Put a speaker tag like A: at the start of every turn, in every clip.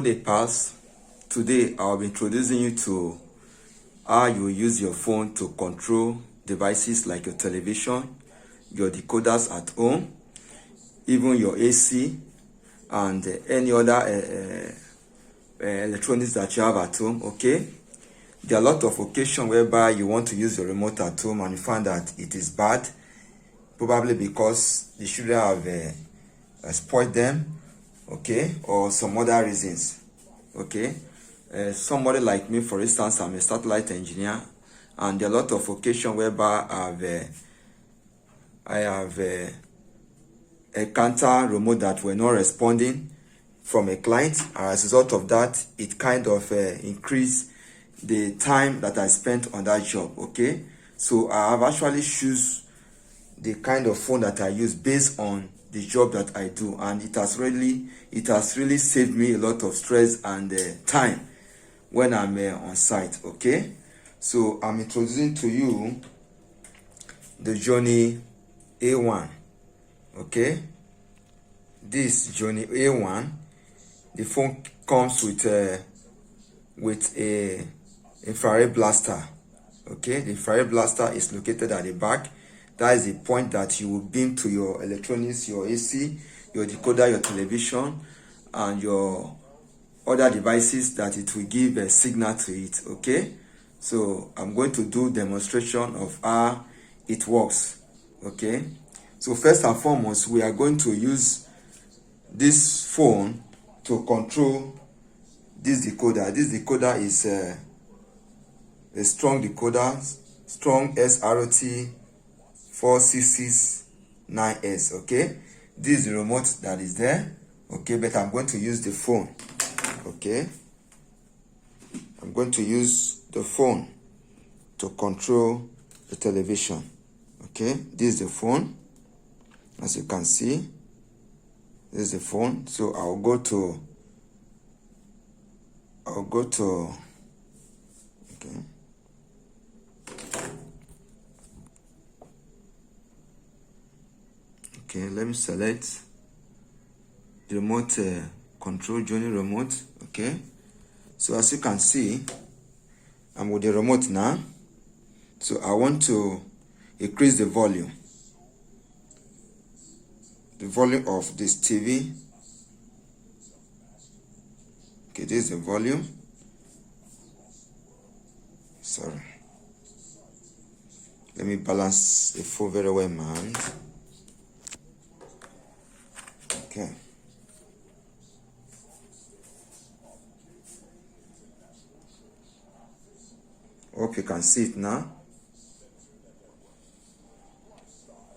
A: Good day, pals. Today I'll be introducing you to how you use your phone to control devices like your television, your decoders at home, even your AC, and any other electronics that you have at home. Okay, there are a lot of occasions whereby you want to use your remote at home and you find that it is bad, probably because the children have spoiled them, okay, or some other reasons. Okay, somebody like me, for instance, I'm a satellite engineer, and there are a lot of occasions whereby I have encountered remote that were not responding from a client. As a result of that, it kind of increased the time that I spent on that job. Okay, so I have actually choose the kind of phone that I use based on the job that I do, and it has really saved me a lot of stress and time when I'm on site. Okay, so I'm introducing to you the Gionee A1. Okay, this Gionee A1, the phone comes with a infrared blaster. Okay, the infrared blaster is located at the back. That is the point that you will beam to your electronics, your AC, your decoder, your television, and your other devices, that it will give a signal to it. Okay, so I'm going to do demonstration of how it works. Okay, so first and foremost, we are going to use this phone to control this decoder. This decoder is a strong decoder, strong SRT 4669S. Okay, this is the remote that is there. Okay, but I'm going to use the phone. Okay, I'm going to use the phone to control the television. Okay, this is the phone. As you can see, this is the phone. So I'll go to okay, let me select the remote control Gionee remote. Okay, so as you can see, I'm with the remote now. So I want to increase the volume of this TV. Okay, this is the volume. Sorry, let me balance the phone very well in my hand. Okay, hope you can see it now.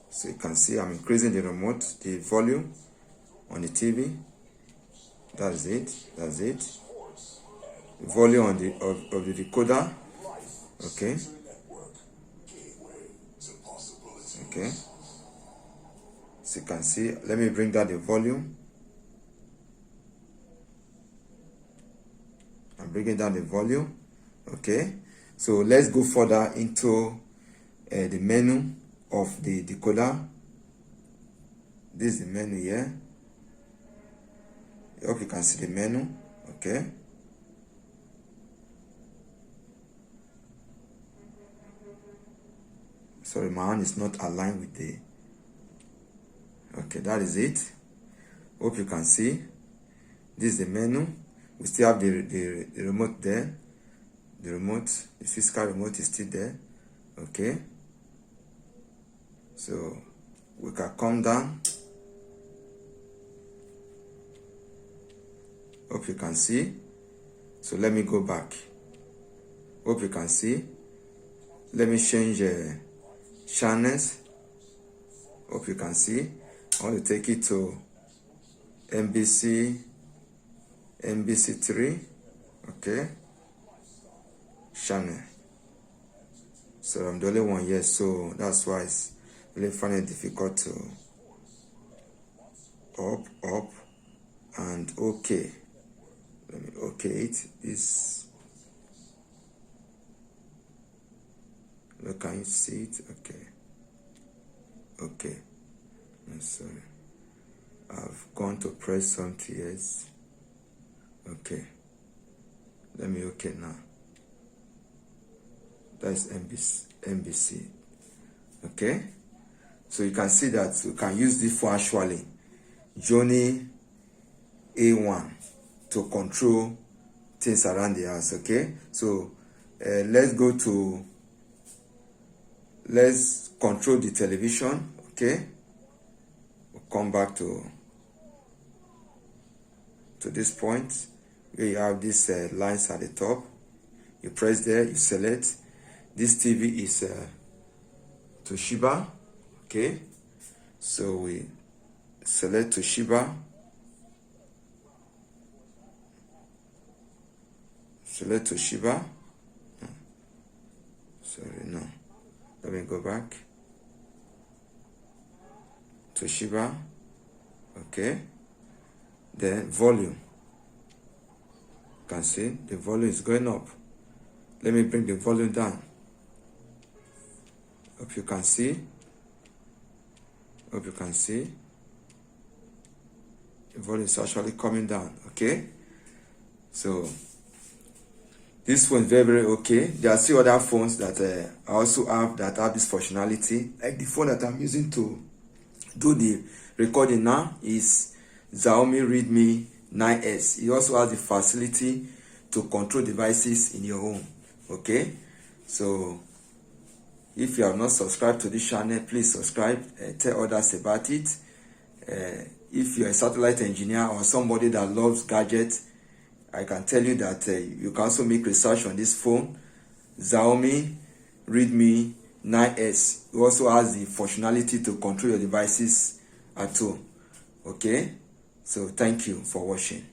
A: So you can see I'm increasing the remote, the volume on the TV. That's it. The volume on the of the decoder. Okay. Okay. So you can see, let me bring down the volume. I'm bringing down the volume. Okay. So let's go further into the menu of the decoder. This is the menu here. I hope you can see the menu. Okay. Sorry, my hand is not aligned with the. Okay, that is it. Hope you can see. This is the menu. We still have the remote there. The remote, the physical remote is still there. Okay. So we can come down. Hope you can see. So let me go back. Hope you can see. Let me change channels. Hope you can see. I want to take it to NBC3. Okay, channel. So I'm the only one here, so that's why it's really finding it difficult to up and okay. Let me okay it. This, look, can you see it? Okay. I'm sorry, I've gone to press something else. Okay, let me okay now. That's NBC. Okay, so you can see that you can use this for actually Gionee A1 to control things around the house. Okay, so let's control the television. Okay, we'll come back to this point where you have these lines at the top. You press there, you select. This TV is Toshiba. Okay, so we select Toshiba, sorry, no, let me go back. Toshiba. Okay, then volume. You can see the volume is going up. Let me bring the volume down. Hope you can see. The volume is actually coming down. Okay, so this phone is very, very okay. There are still other phones that I also have that have this functionality. Like the phone that I'm using to do the recording now is Xiaomi Redmi 9S. It also has the facility to control devices in your home. Okay, so if you have not subscribed to this channel, please subscribe. Tell others about it. If you're a satellite engineer or somebody that loves gadgets, I can tell you that you can also make research on this phone, Xiaomi Redmi 9S. It also has the functionality to control your devices at home. Okay, so thank you for watching.